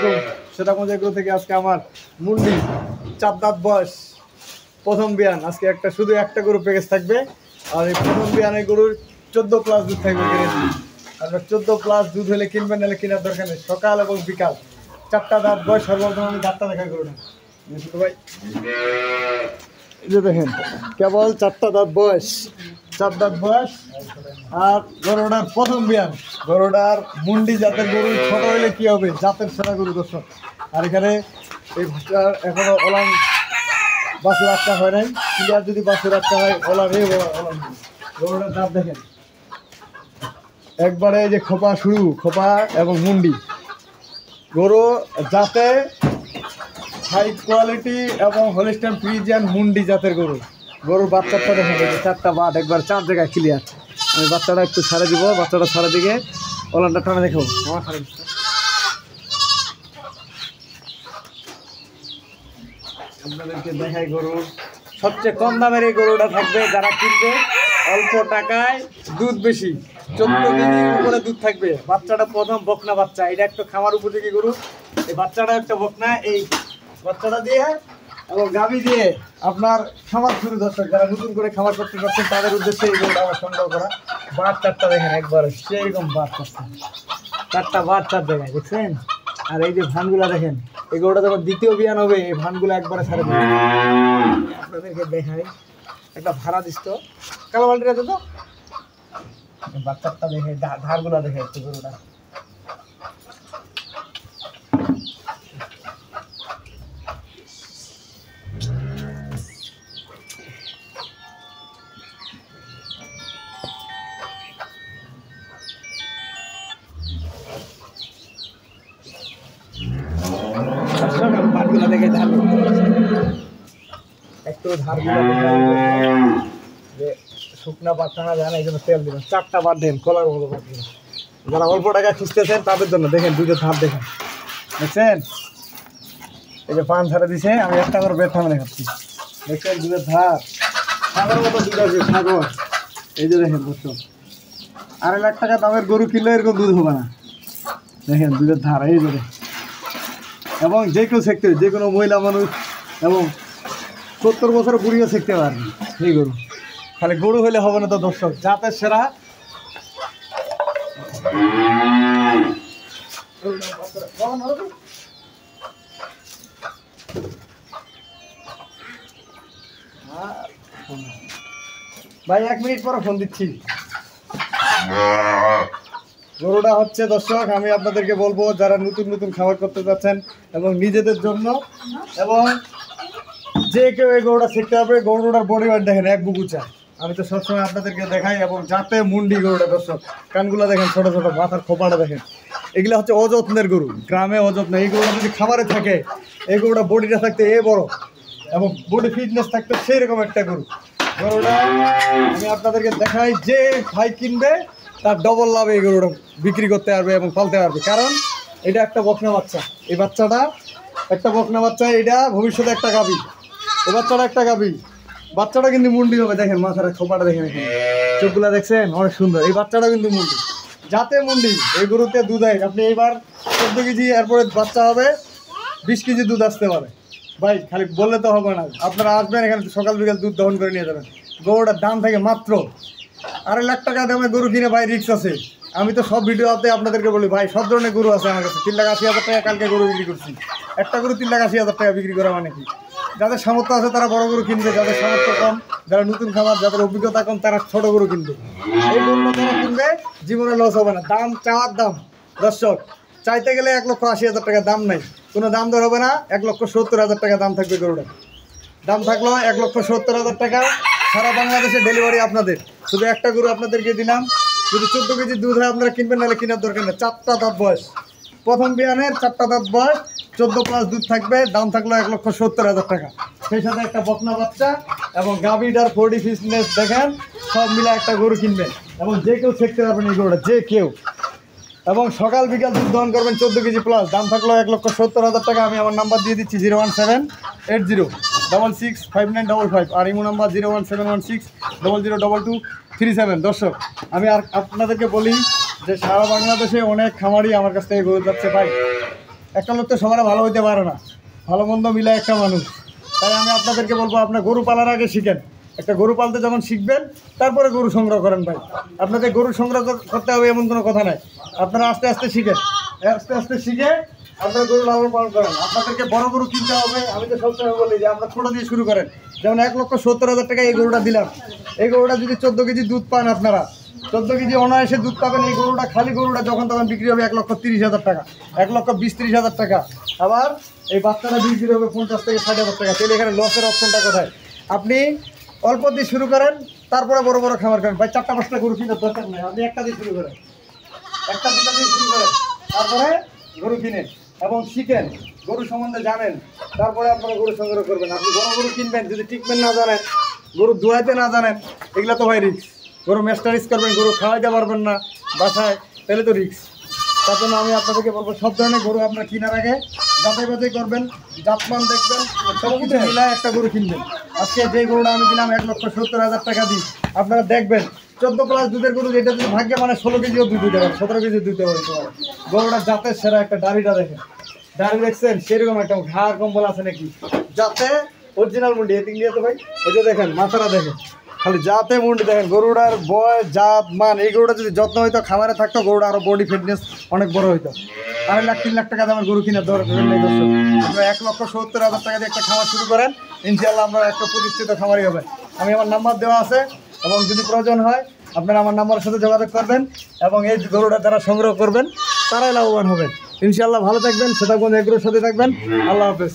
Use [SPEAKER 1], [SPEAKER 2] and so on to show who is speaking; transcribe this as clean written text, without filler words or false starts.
[SPEAKER 1] আলাইকুম। সেটাগঞ্জ এগ্রো থেকে আজকে আমার মুন্ডি 4 দাঁত বয়স প্রথম বিয়ান। আজকে শুধু একটা গরু প্যাকেজ থাকবে। আর এই প্রথম বিয়ানের গরুর 14+ দুধ থাকবে। আপনার 14+ দুধ হলে কিনবেন, নাহলে কেনার দরকার নেই। সকাল এবং বিকাল 4টা দাঁত বয়স। সর্বপ্রথম আমি দাঁতটা দেখা গরুটা ভাই, এই যে দেখেন, কেবল 4টা দাঁত বয়স, 4 দাঁত বয়স। আর গরুটার প্রথম বিয়ান, গরুটার মুন্ডি জাতের গরু। ছোট হলে কি হবে, জাতের সেরা গরু দর্শক। আর এখানে এই ভাষার এখনো ওলান বাছুর রাখা হয় নাই। ক্লিয়ার যদি বাছুর রাখা হয় ওলান, এই ওলান। গরুটার দাঁত দেখেন একবারে, যে খোপা শুরু, খোপা এবং মুন্ডি। গরু জাতে হাই কোয়ালিটি এবং হলিস্টাইন ফ্রিজিয়ান মুন্ডি জাতের গরু। গরুর বাচ্চাটা দেখেন, 4টা বাট একবার 4 জায়গায় ক্লিয়ার। আমি বাচ্চাটা একটু ছাড়ে দিব, বাচ্চাটা ছাড়ে দিকে ওলানটা টানা দেখাবো। আপনাদেরকে দেখাই গরুর সবচেয়ে কম দামের এই গরুটা থাকবে। যারা কিনবে অল্প টাকায়, দুধ বেশি, 14 কেজির উপরে দুধ থাকবে। বাচ্চাটা প্রথম বকনা বাচ্চা, এটা একটা খামার উপযোগী গরু। এই বাচ্চাটা একটা বকনা, এই বাচ্চাটা দিয়ে এবং গাভী দিয়ে আপনার খামার শুরু। দর্শক যারা নতুন করে খামার করতে পারছেন তাদের উদ্দেশ্যে এই গরুটা আমার সংগ্রহ করা। বাট 4টা দেখেন একবার, সেরকম বাট 4টা বাট 4 জায়গায় দেখছেন। আর এই যে ভানগুলা দেখেন, এই গরুটা যখন দ্বিতীয় বিয়ান হবে, এই ভানগুলো একবারে ছাড়ে দেবে। আপনাদেরকে দেখাই, একটা ভাড়া দিষ্ট কালো বালতির আছে তো, বাচ্চাটা দেখে ধারগুলা দেখে একটু গরুটা। ধারগুলা দেখে একটু ধারগুলা দেখে যে শুকনা পাট টানা যায় না, এই জন্য তেল দিবেন। 4টা বাদ দেন, কলার মতো বাদ দিবেন। যারা অল্প টাকা খুঁজতেছেন তাদের জন্য দেখেন, দুধের ধার দেখেন, দেখছেন। এই যে পান ছাড়া দিছে, আমি একটা করে বেড থামে দেখাচ্ছি। দেখছেন দুধের ধার, সাগর মতো দুধ আছে, সাগর। এই যে দেখেন দর্শক, 2.5 লাখ টাকা দামের গরু কিনলে এরকম দুধ হবে না। দেখেন দুধের ধার, এই যে। এবং যে কেউ শিখতে, যে কোনো মহিলা মানুষ এবং 70 বছর বুড়িও শিখতে পারবে এই গরু। খালি গরু হলে হবে না তো দর্শক, জাতের সেরা। ভাই 1 মিনিট পরে ফোন দিচ্ছি। গরুটা হচ্ছে দর্শক, আমি আপনাদেরকে বলবো যারা নতুন নতুন খাবার করতে যাচ্ছেন এবং নিজেদের জন্য, এবং যে কেউ এই গরুটা শিখতে হবে। গরুটার বডি ওয়েট দেখেন 1 বুক উঁচা। আমি তো সবসময় আপনাদেরকে দেখাই। এবং যাতে মুন্ডি গরুটা দর্শক, কানগুলো দেখেন ছোটো ছোটো, মাথার খোপাটা দেখেন। এগুলো হচ্ছে অযত্নের গরু, গ্রামে অযত্ন। এই গরুটা যদি খাবারে থাকে, এই গরুটা বডিটা থাকতে এ বড় এবং বডি ফিটনেস থাকতে সেই রকম একটা গরু। গরুটা আমি আপনাদেরকে দেখাই, যে ভাই কিনবে তার ডবল লাভ এই গরুটা বিক্রি করতে পারবে এবং পালতে পারবে। কারণ এটা একটা বকনা বাচ্চা, এই বাচ্চাটা একটা বকনা বাচ্চা, এটা ভবিষ্যতে একটা গাভী। এই বাচ্চাটা একটা গাভী, বাচ্চাটা কিন্তু মুন্ডি হবে। দেখেন মাথার খোপাটা দেখেন, চোখগুলা দেখছেন অনেক সুন্দর। এই বাচ্চাটা কিন্তু মুন্ডি, যাতে মুন্ডি। এই গরুতে দুধ হয়, আপনি এইবার 14 কেজি, এরপরে বাচ্চা হবে 20 কেজি দুধ আসতে পারে। ভাই খালি বললে তো হবে না, আপনারা আসবেন এখানে, সকাল বিকাল দুধ দহন করে নিয়ে যাবেন। গরুটার দাম থাকে মাত্র 2.5 লাখ টাকা দামে গরু কিনে ভাই রিক্স আছে। আমি তো সব ভিডিওতে আপনাদেরকে বলি ভাই, সব ধরনের গরু আছে আমার কাছে। 3,80,000 টাকা কালকে গরু বিক্রি করছি। একটা গরু 3,80,000 টাকা বিক্রি করা মানে কি? যাদের সামর্থ্য আছে তারা বড় গরু কিনবে, যাদের সামর্থ্য কম, যারা নতুন খাবার, যাদের অভিজ্ঞতা কম, তারা ছোট গরু কিনবে। এই গরুটা যারা কিনবে জীবনে লস হবে না। দাম চাওয়ার দাম দর্শক, চাইতে গেলে 1,80,000 টাকা, দাম নাই, কোনো দাম দর হবে না। 1,70,000 টাকা দাম থাকবে গরুটা। দাম থাকলো 1,70,000 টাকা। সারা বাংলাদেশে ডেলিভারি আপনাদের। শুধু একটা গরু আপনাদেরকে দিলাম, যদি 14 কেজি দুধ হয় আপনারা কিনবেন, নাহলে কেনার দরকার নেই। 4টা দাঁত বয়স, প্রথম বিয়ানের 4টা দাঁত বয়স, 14+ দুধ থাকবে। দাম থাকলো 1,70,000 টাকা। সেই সাথে একটা বকনা বাচ্চা এবং গাভীটার 40 ফিটনেস দেখেন, সব মিলে একটা গরু কিনবেন এবং যে কেউ শিখতে পারবেন এই গরুটা, যে কেউ। এবং সকাল বিকাল দুধ দহন করবেন 14 কেজি প্লাস। দাম থাকলো 1,70,000 টাকা। আমি আমার নাম্বার দিয়ে দিচ্ছি 01780665955, আর ইমো নাম্বার 01716002237। দর্শক আমি আর আপনাদেরকে বলি যে সারা বাংলাদেশে অনেক খামারি আমার কাছ থেকে গরু যাচ্ছে ভাই। একটা লোক তো সবার ভালো হইতে পারে না, ভালো মন্দ মিলে একটা মানুষ। তাই আমি আপনাদেরকে বলবো, আপনার গরু পালার আগে শিখেন। একটা গরু পালতে যখন শিখবেন তারপরে গরু সংগ্রহ করেন ভাই। আপনাদের গরু সংগ্রহ করতে হবে এমন কোনো কথা নাই, আপনারা আস্তে আস্তে শিখেন, আস্তে আস্তে শিখে আপনারা গরু লালন পালন করেন। আপনাদেরকে বড় গরু কিনতে হবে, আমি তো সবসময় বলি যে আমরা ছোটো দিয়ে শুরু করেন। যেমন 1,70,000 টাকা এই গরুটা দিলাম, এই গরুটা যদি 14 কেজি দুধ পান, আপনারা 14 কেজি অনায়াসে দুধ পাবেন। এই গরুটা খালি গরুটা যখন তখন বিক্রি হবে 1,30,000 টাকা, 1,20,30,000 টাকা। আবার এই বাচ্চাটা বিক্রি হবে 50 থেকে 60,000 টাকা। তাহলে এখানে লসের অপশনটা কোথায়? আপনি অল্প দিয়ে শুরু করেন, তারপরে বড় বড় খামার করেন ভাই। 4টা 5টা গরু কিনার দরকার নেই, আপনি একটা দিয়ে শুরু করেন, একটা দুটা দিয়ে শুরু করেন, তারপরে গরু কিনেন এবং শিখেন, গরু সম্বন্ধে জানেন, তারপরে আপনারা গরু সংগ্রহ করবেন। আপনি বড় গরু কিনবেন, যদি ট্রিটমেন্ট না জানেন, গরু ধোয়াইতে না জানেন, এগুলো তো ভাই রিক্স। গরু ম্যাস্টারিজ করবেন, গরু খাওয়াইতে পারবেন না বাসায়, তাহলে তো রিক্স। তার জন্য আমি আপনাদেরকে বলবো, সব ধরনের গরু আপনার কেনার আগে যাচাই বাছাই করবেন, জাতমান দেখবেন, সব কিছু মিলায় একটা গরু কিনবেন। আজকে যে গরুটা আমি দিলাম 1,70,000 টাকা দিই, আপনারা দেখবেন 14+ দুধের গরু, যেটা যদি ভাগ্যে মানে 16 কেজিও দুধ দিতে পারে, 17 কেজি দিতে পারে। গরুটা জাতের সেরা, একটা দাড়িটা দেখেন, দাড়ি দেখছেন সেরকম একটা ঘাড় কম্বল আছে নাকি, যাতে অরিজিনাল মুন্ডি। এদিক নিয়ে তো ভাই এই যে দেখেন মাথাটা দেখেন, খালি জাতে মুন্ডি দেখেন। গরুটার বয়স, জাত, মান, এই গরুটা যদি যত্ন হইতো, খামারে থাকতো, গরুটা আরো বডি ফিটনেস অনেক বড় হইতো। 2.5-3 লাখ টাকা দামের গরু কিনার দরকার নেই দর্শক। আপনারা 1,70,000 টাকা দিয়ে একটা খামার শুরু করেন, ইনশাআল্লাহ আমরা একটা প্রতিষ্ঠিত খামারই হবে। আমি আমার নাম্বার দেওয়া আছে, এবং যদি প্রয়োজন হয় আপনারা আমার নাম্বারের সাথে যোগাযোগ করবেন, এবং এই গরুটা যারা সংগ্রহ করবেন তারাই লাভবান হবেন ইনশাআল্লাহ। ভালো থাকবেন, সেটা কোন এগ্রোর সাথে থাকবেন। আল্লাহ হাফেজ।